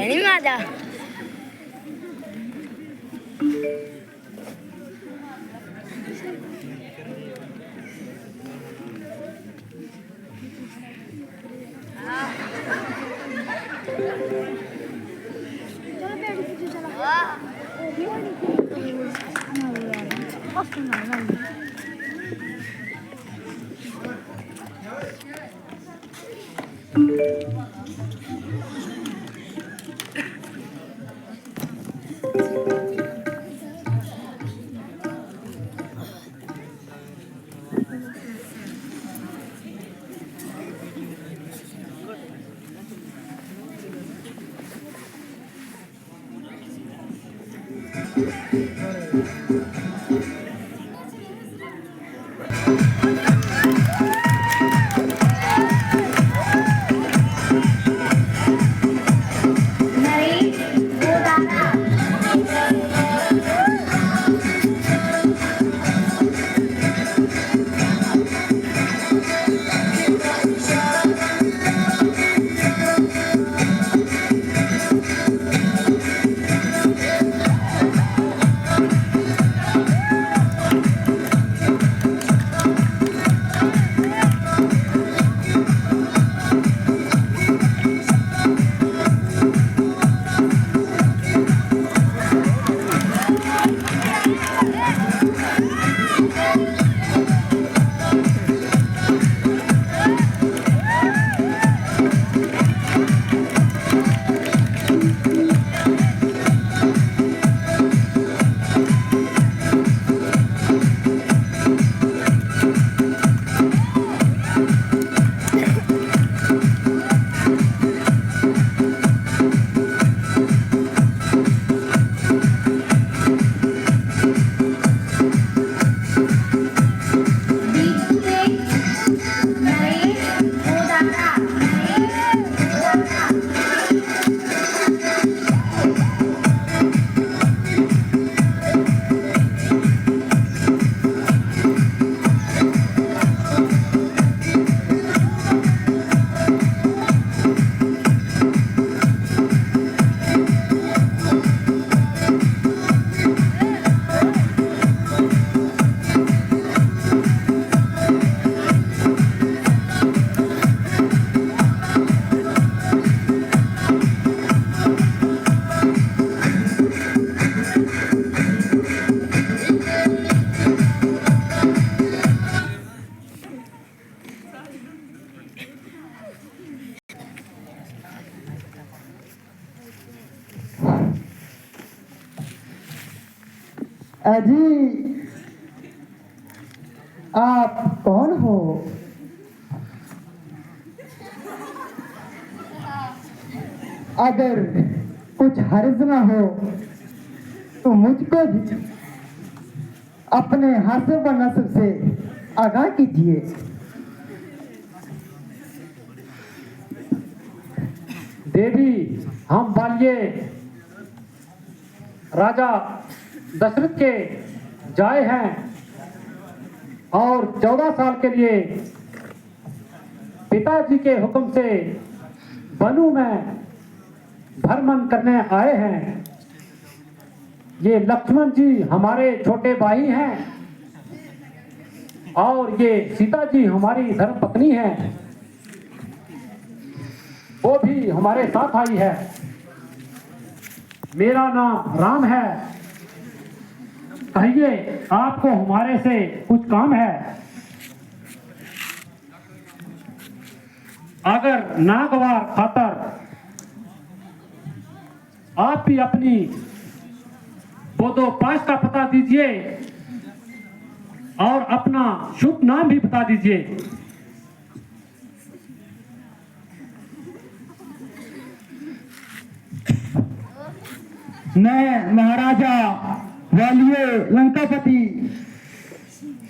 animada. अजी आप कौन हो? अगर कुछ हर्ज ना हो तो मुझको भी अपने हसब व नस्ब से आगाह कीजिए। देवी, हम बाल्ये राजा दशरथ के जाए हैं और 14 साल के लिए पिताजी के हुक्म से बनू में भ्रमण करने आए हैं। ये लक्ष्मण जी हमारे छोटे भाई हैं और ये सीता जी हमारी धर्म पत्नी हैं। वो भी हमारे साथ आई है। मेरा नाम राम है। कहिए, आपको हमारे से कुछ काम है? अगर नागवार खातर आप भी अपनी बोधोपास का पता दीजिए और अपना शुभ नाम भी बता दीजिए। मैं महाराजा वालिये लंकापति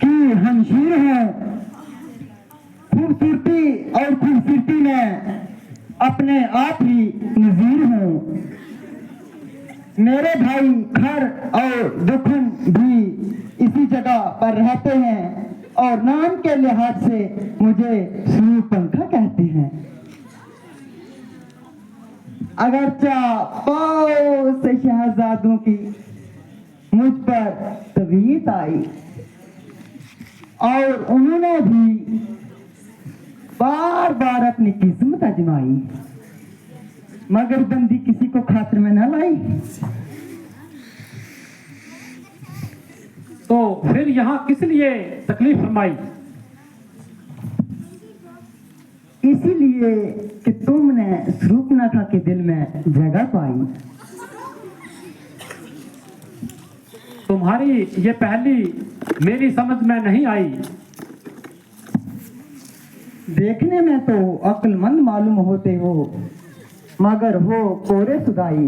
की हमशीर हूँ। खूबसूरती और खूबसूरती में अपने आप ही नजीर हूँ। मेरे भाई खर और दुखन भी इसी जगह पर रहते हैं और नाम के लिहाज से मुझे सूर्यपंखा कहते हैं। अगरचा बहुत से शहजादों की मुझ पर तबीयत आई और उन्होंने भी बार बार अपनी किस्मत आजमाई, मगर बंदी किसी को खातिर में न लाई। तो फिर यहाँ किस लिए तकलीफ फरमाई? इसीलिए कि तुमने सूर्पनखा के दिल में जगह पाई। तुम्हारी ये पहली मेरी समझ में नहीं आई। देखने में तो अक्लमंद मालूम होते हो, मगर हो कोरे सुदाई।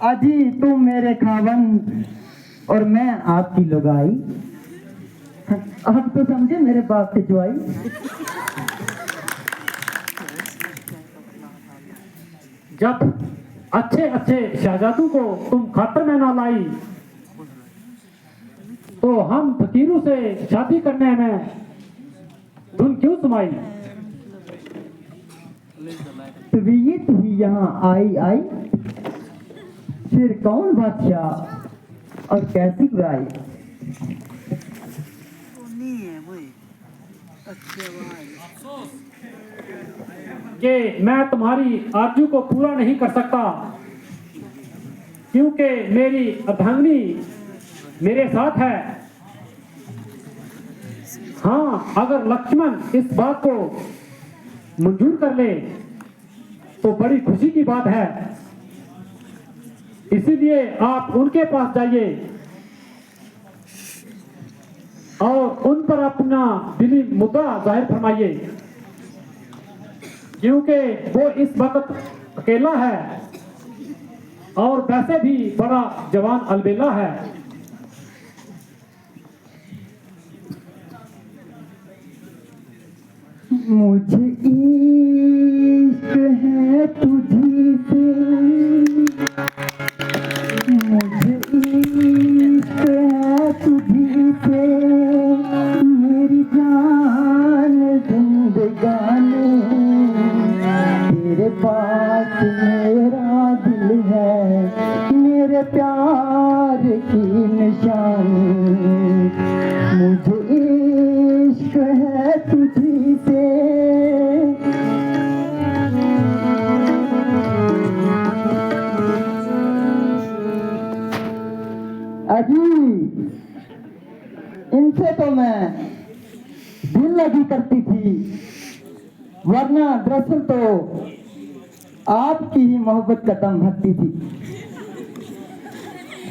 अजी तुम मेरे खावन और मैं आपकी लुगाई। आप तो समझे मेरे बाप की जुआई। जब अच्छे अच्छे शहजादों को तुम खातर में ना लाई, तो हम फकीरों से शादी करने में धुन क्यों समाई? तबीयत ही यहाँ आई आई, फिर कौन बादशाह और कैसी बुराई। कि मैं तुम्हारी आरजू को पूरा नहीं कर सकता, क्योंकि मेरी अर्धांगिनी मेरे साथ है। हाँ, अगर लक्ष्मण इस बात को मंजूर कर ले तो बड़ी खुशी की बात है। इसीलिए आप उनके पास जाइए और उन पर अपना दिली मुद्दा जाहिर फरमाइए, क्योंकि वो इस वक्त अकेला है और वैसे भी बड़ा जवान अलबेला है। मुझे इश्क है तुझी से, मुझे इश्क है तुझी से, मेरी जान जिंदगानी। तेरे पास मेरा दिल है, मेरे प्यार की निशानी। मुझे इश्क है तुझी से। अजी इनसे तो मैं दिल लगी करती थी, वरना दरअसल तो आपकी ही मोहब्बत का दम भरती थी।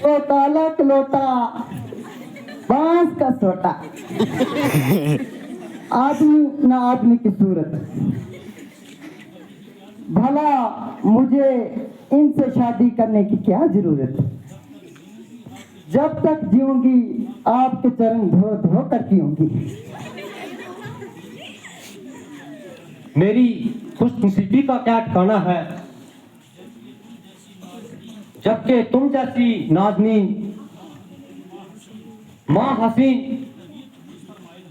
तो काला कलोटा बांस का सोटा, आदमी ना आदमी की सूरत। भला मुझे इनसे शादी करने की क्या जरूरत? जब तक जीऊंगी आपके चरण धो धो कर जीऊंगी। मेरी खुशनसीबी का क्या ठिकाना है, जबकि तुम जैसी नाज़नीन माँ हसीन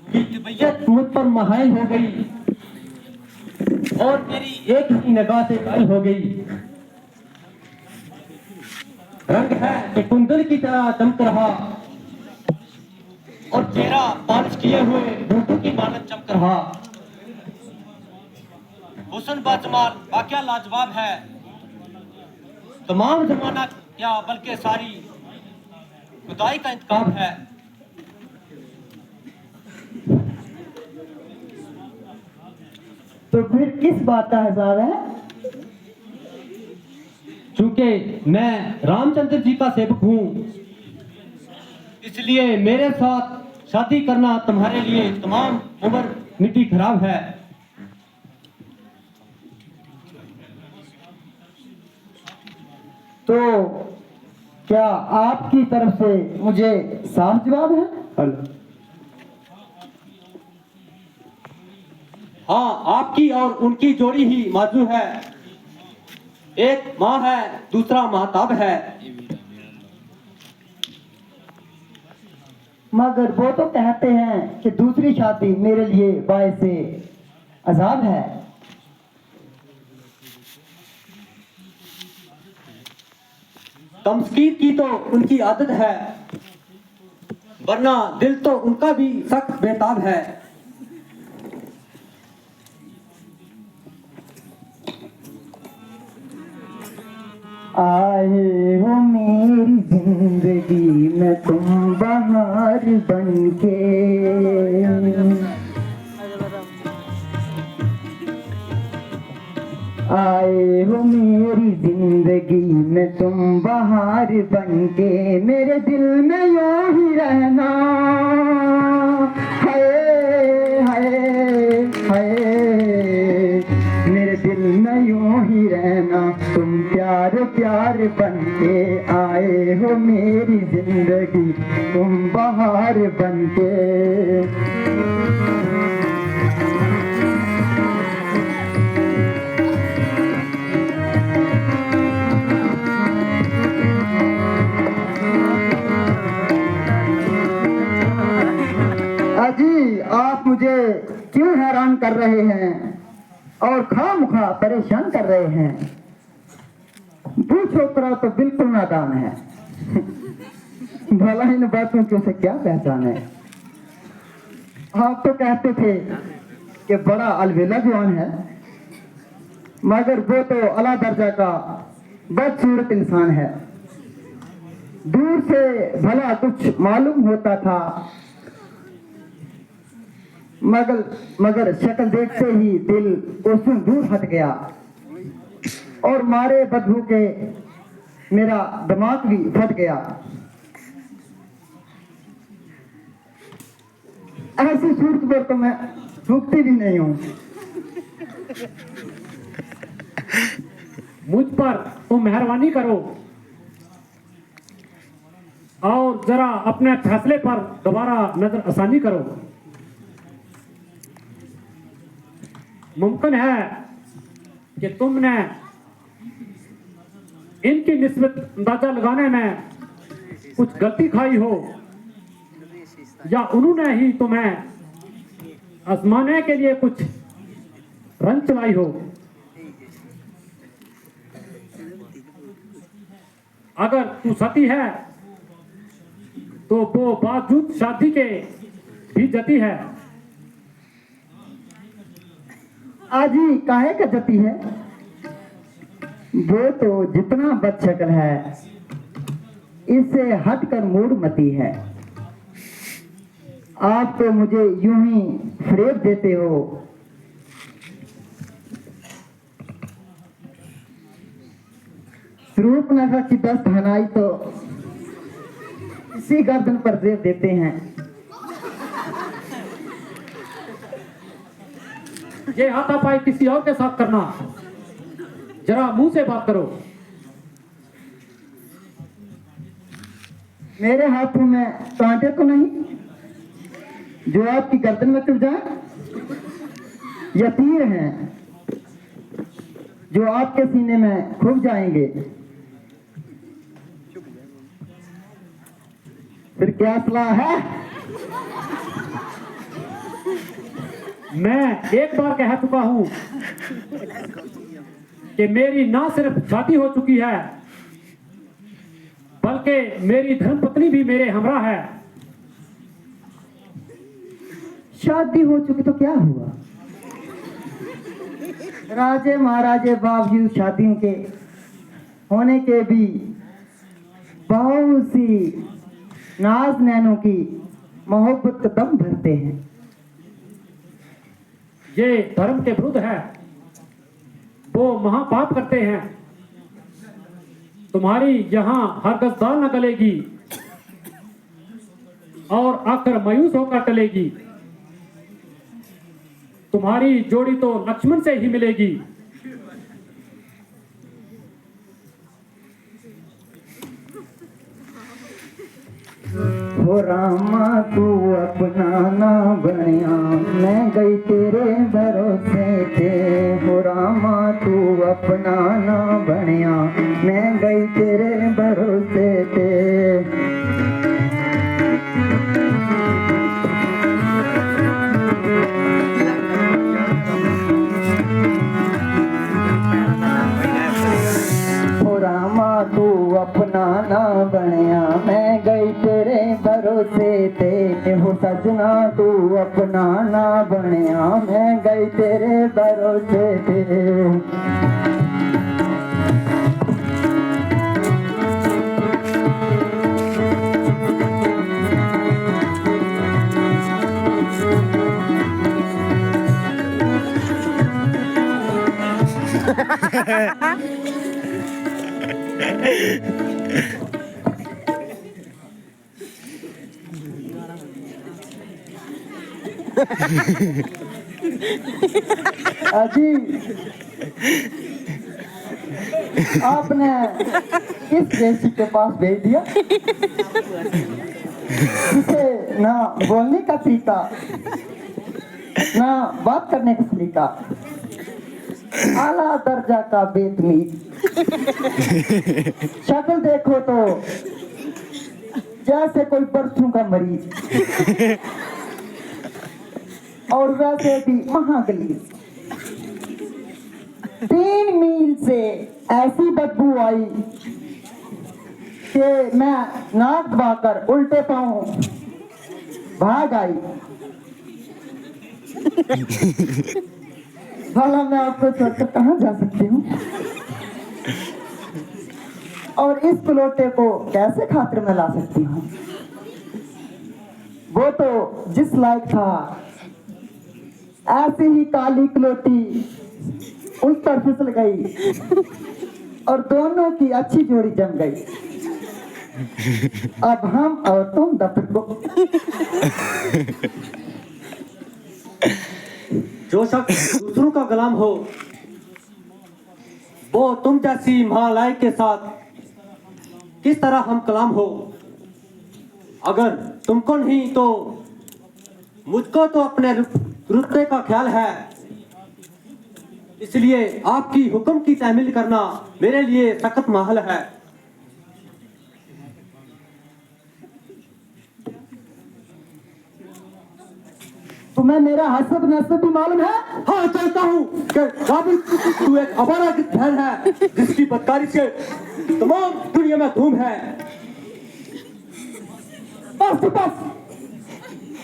की तबीयत मुझ पर महाल हो गई और मेरी एक ही निगाह से घायल हो गई। रंग है कि कुंदन की तरह चमक रहा और चेहरा पालिश किए हुए बूटों की मानत चमक रहा। हुस्न बाजमाल वाकया लाजवाब है, तमाम जमाना क्या बल्कि सारी खुदाई का इंतकाम है। तो फिर किस बात का हिसाब है? चूंकि मैं रामचंद्र जी का सेवक हूँ, इसलिए मेरे साथ शादी करना तुम्हारे लिए तमाम उम्र मिट्टी खराब है। तो क्या आपकी तरफ से मुझे साफ जवाब है? हाँ, आपकी और उनकी जोड़ी ही मौजू है। एक माँ है, दूसरा महताब है। मगर वो तो कहते हैं कि दूसरी शादी मेरे लिए बायसे अजाब है। तमस्कीर की तो उनकी आदत है, वरना दिल तो उनका भी सख्त बेताब है। आए हो मेरी जिंदगी में तुम बहार बनके, आए हो मेरी जिंदगी में तुम बहार बनके, मेरे दिल में यूं ही रहना। हाय हाय हाय, मेरे दिल में यूं ही रहना, तुम प्यार प्यार बनके आए हो मेरी जिंदगी, तुम बहार बनके। अजी आप मुझे क्यों हैरान कर रहे हैं और खामखा परेशान कर रहे हैं? वो छोकरा तो बिल्कुल नादान है। भला इन बातों की उसे क्या पहचान है? आप तो कहते थे कि बड़ा अलबेला जवान है, मगर वो तो अला दर्जा का बदसूरत इंसान है। दूर से भला कुछ मालूम होता था, मगर शक्ल देखते ही दिल उससे दूर हट गया और मारे बदबू के मेरा दिमाग भी फट गया। ऐसी सूरत पर तो मैं रुकती भी नहीं हूँ। मुझ पर तुम मेहरबानी करो और जरा अपने फैसले पर दोबारा नजर आसानी करो। मुमकिन है कि तुमने इनकी निस्बत अंदाजा लगाने में कुछ गलती खाई हो, या उन्होंने ही तुम्हें आजमाने के लिए कुछ रंग चलाई हो। अगर तू सती है तो वो बावजूद शादी के भी जती है। आजी काहे का जती है? वो तो जितना बदशक्ल है इससे हटकर मूढ़मती है। आप तो मुझे यूं ही फरेब देते हो। रूपनगर की 10 धनाई तो इसी गर्दन पर जेब देते हैं। ये हाथापाई किसी और के साथ करना, जरा मुंह से बात करो। मेरे हाथों में कांटे तो नहीं जो आपकी गर्दन में चुभ जाए, या तीर हैं जो आपके सीने में खुब जाएंगे। फिर क्या सलाह है? मैं एक बार कह चुका हूं कि मेरी ना सिर्फ शादी हो चुकी है, बल्कि मेरी धर्मपत्नी भी मेरे हमरा है। शादी हो चुकी तो क्या हुआ? राजे महाराजे बावजूद शादियों के होने के भी बहुत सी नाज नैनों की मोहब्बत का दम भरते हैं। ये धर्म के विरुद्ध है, वो महापाप करते हैं। तुम्हारी यहां हरगिज़ दाल न गलेगी और आकर मायूस होकर टलेगी। तुम्हारी जोड़ी तो लक्ष्मण से ही मिलेगी। हो रामा तू अपना ना बनिया, मैं गई तेरे भरोसे। बनिया मैं गई तेरे भरोसे पे। ओ रामा तू अपना ना बनिया मैं गई तेरे भरोसे ते। हो सजना तू अपना ना बनिया मैं गई तेरे भरोसे ते। अजी आपने किस देशी के पास भेज दिया जिसे ना बोलने का तरीका ना बात करने का तरीका, आला दर्जा का बेतमीज, शक्ल देखो तो जैसे कोई परसों का मरीज और वैसे भी महागलीज। 3 मील से ऐसी बदबू आई कि मैं नाक दबाकर उल्टे पांव भाग आई। भला मैं आपको छोड़कर कहाँ जा सकती हूँ और इस कलोटे को कैसे खातिर में ला सकती हूँ। वो तो जिस लायक था ऐसी ही काली कलोटी उस पर फिसल गई और दोनों की अच्छी जोड़ी जम गई। अब हम और तुम दफ्तर को। जो शख्स दूसरों का गुलाम हो वो तुम जैसी महालाई के साथ किस तरह हम कलाम हो। अगर तुमको नहीं तो मुझको तो अपने रुतबे का ख्याल है, इसलिए आपकी हुक्म की तामील करना मेरे लिए सख्त महल है। तुम्हें मेरा हसब नसब भी मालूम है? हाँ जानता हूँ कि काबिल तू एक अबारा की बहन है जिसकी बदकारी से तमाम दुनिया में धूम है। बस बस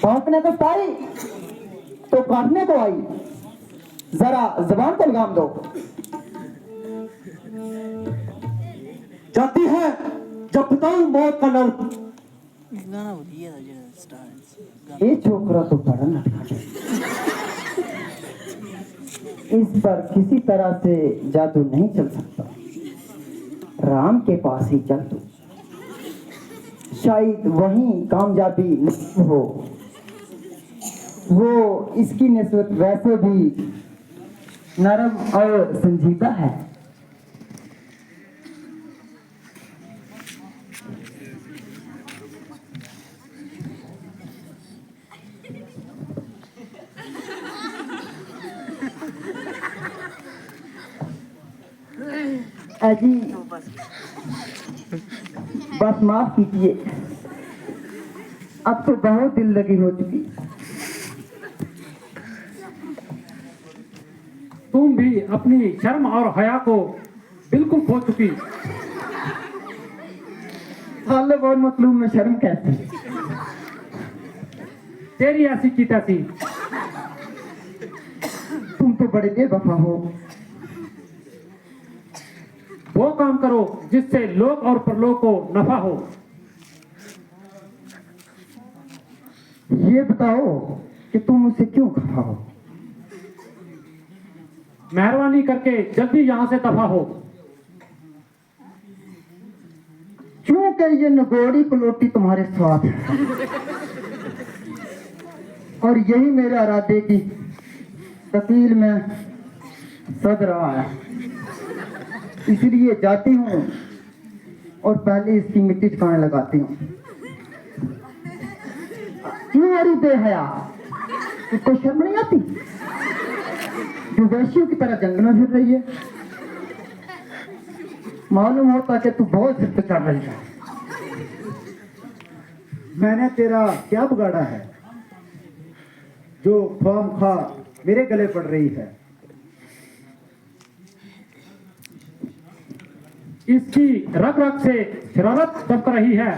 भौंकने को पाई तो काटने को आई, जरा जबान को लगाम दो। जाती है जब बताऊं मौत का नर्म। ये छोकरा तो बड़ा नटखट है, इस पर किसी तरह से जादू नहीं चल सकता। राम के पास ही चल तू, शायद वहीं कामयाबी नसीब हो। वो इसकी निस्बत वैसे भी नरम और संजीदा है। अजी बस माफ कीजिए, अब तो बहुत दिल लगी हो चुकी। तुम भी अपनी शर्म और हया को बिल्कुल खो चुकी। हाले बहुत मतलूब में शर्म कैसी? तेरी ऐसी की तैसी। तुम तो बड़े बेवफा हो। वो काम करो जिससे लोक और परलोक को नफा हो। ये बताओ कि तुम मुझसे क्यों खफा हो? मेहरबानी करके जल्दी यहाँ से दफा हो। क्योंकि ये नगोड़ी कलोटी तुम्हारे साथ है और यही मेरे इरादे की तकील में सद रहा है। इसलिए जाती हूँ और पहले इसकी मिट्टी ठिकाने लगाती हूँ। क्यों अरे बेहया, इसको शर्म नहीं आती जो वैश्यों की तरह जंगल में फिर रही है? मालूम होता कि तू बहुत सिर पे चढ़ रही है। मैंने तेरा क्या बिगाड़ा है जो ख्वाम खा मेरे गले पड़ रही है? इसकी रग रग से शरारत दबक रही है।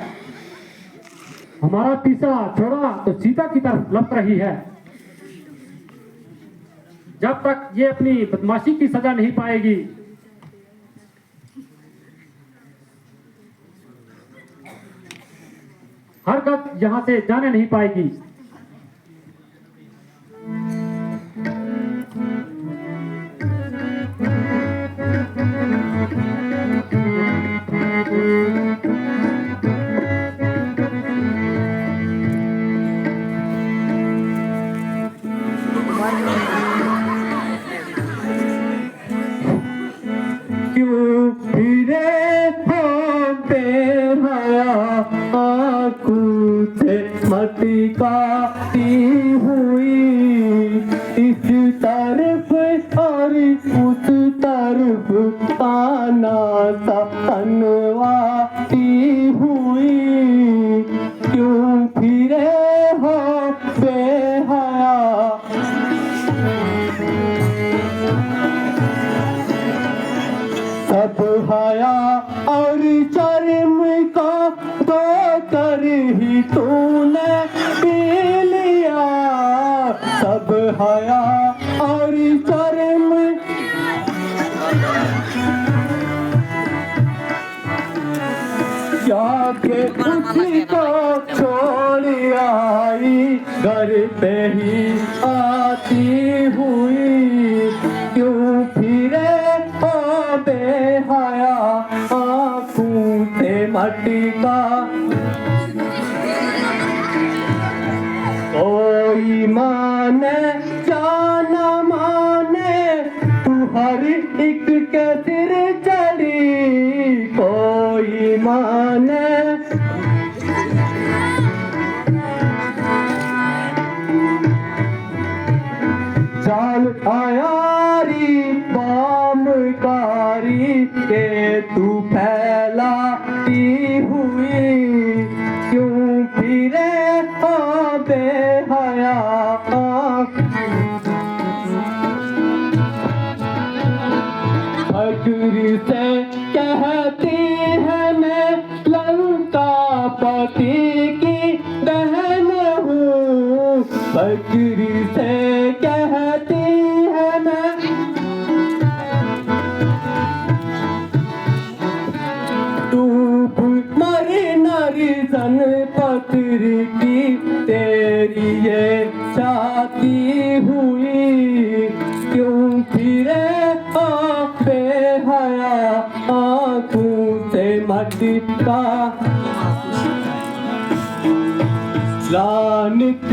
हमारा पीछा छोड़ा तो सीता की तरफ लपक रही है। जब तक ये अपनी बदमाशी की सजा नहीं पाएगी, हरकत यहां से जाने नहीं पाएगी। क्यों फिरे हो बेहया आंखों से मटकाती हुई, इस तरफ और उस तरफ आना सा बनवाती हुई। क्यों फिरे हो बेहया सब हया और शर्म का दो कर ही तूने पी लिया। सब हया और शर्म क्या के उसी को छोड़ आई, घर पे ही आती हुई। क्यों फिरे ओ बेहया आंखों से मटका, कोई माने क्या न माने तू हर एक के सिर चढ़ी। कोई माने चाल आयारी बाम कारी के तू फैलाती हुई। क्यों फिरे हो बेहया फक्र से कहती है मैं लंका पति की बहन हूँ। फक्र से कहती है मैं डूब मर नारी सन पत्र की तेरी ये छाती हुई। क्यों फिरे ओ बेहया आंखों से मटका, लानत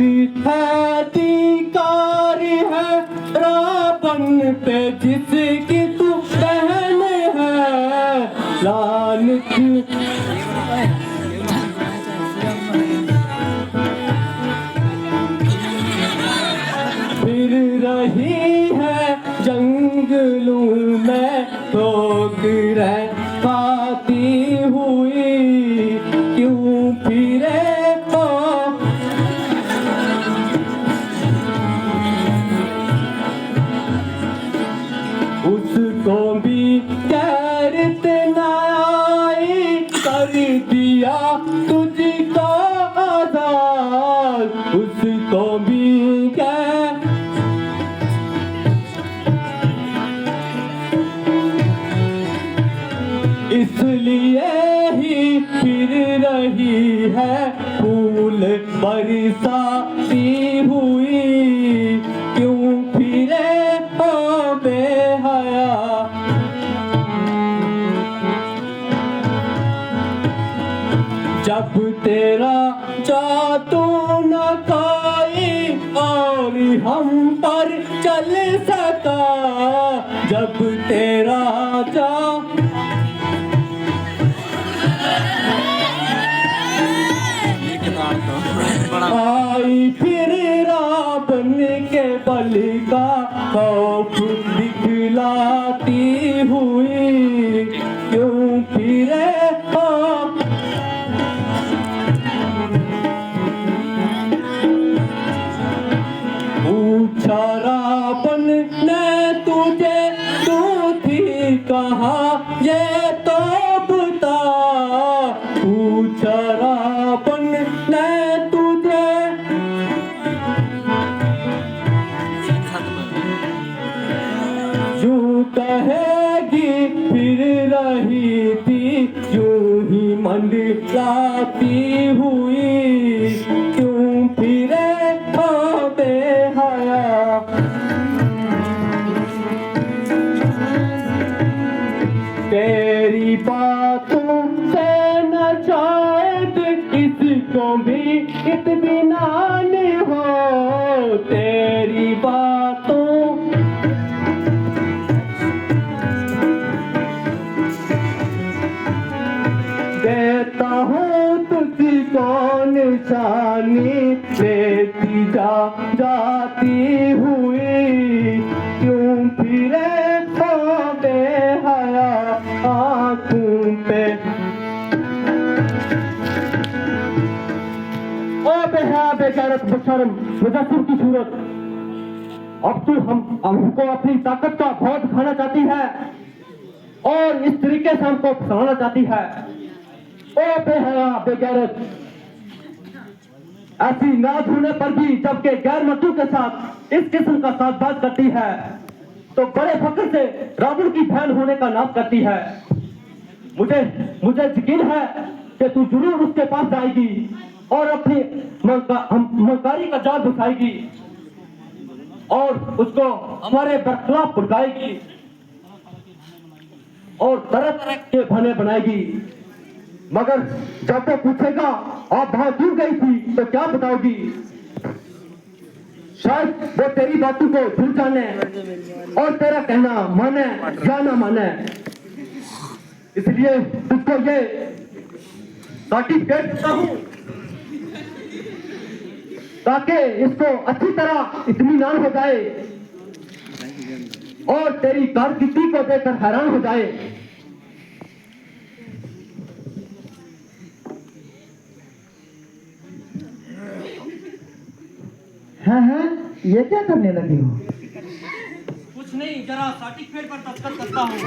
है धिक्कार है रावण पे जिसकी तू बहन है। लानत फिर रही है जंगलों में ठोकरें खाती हुई। क्यों फिरे हो उसको भी कैरत न आई, कर दिया तुझको आजाद। उसको भी कैर इसलिए ही फिर रही है फूल बरसाती हुई। क्यों फिरे हो बेहया जब तेरा जादू न कोई और हम पर चल सका। जब तेरा जा आई फिर रावण के बल का खौफ दिखलाती हुई। क्यों कहेगी फिर रही थी यूं ही मंडलाती हुई, क्यों फिरे हो बेहया। तेरी बातों से न शायद किसको भी इत्मीनान हो, तेरी बातों देता हूँ तुझको निशानी, लेती जाती हुई, क्यों फिरे तो बेहया आँखों पे। ओ बेहया बेगैरत बेशर्म मुजस्सिम की सूरत, अब तू हमको अपनी ताकत का बहुत दिखाना चाहती है और इस तरीके से हमको फंसाना चाहती है। ओ बेहया बेगैरत, ऐसी नाज होने पर भी जबकि गैर मर्दों के साथ इस किस्म का साजबाज करती है, तो बड़े फख्र से रावण की बहन होने का नाज करती है। मुझे यकीन है कि तू जरूर उसके पास जाएगी और अपनी मकारी का जाल बिछाएगी और उसको हमारे बरखिलाफ भड़काएगी और तरह तरह के बहाने बनाएगी। मगर जब वो पूछेगा आप वहां क्यों गई थी, तो क्या बताओगी? शायद वो तेरी बातों को भूल जाने और तेरा कहना माने या ना माने, इसलिए तुझको ये सर्टिफिकेट देता हूं ताकि इसको अच्छी तरह इत्मीनान हो जाए और तेरी कारकिर्दी को देखकर हैरान हो जाए। हाँ हाँ, ये क्या करने लगी हो? कुछ नहीं, जरा सर्टिफिकेट पर दस्तखत करता हूँ।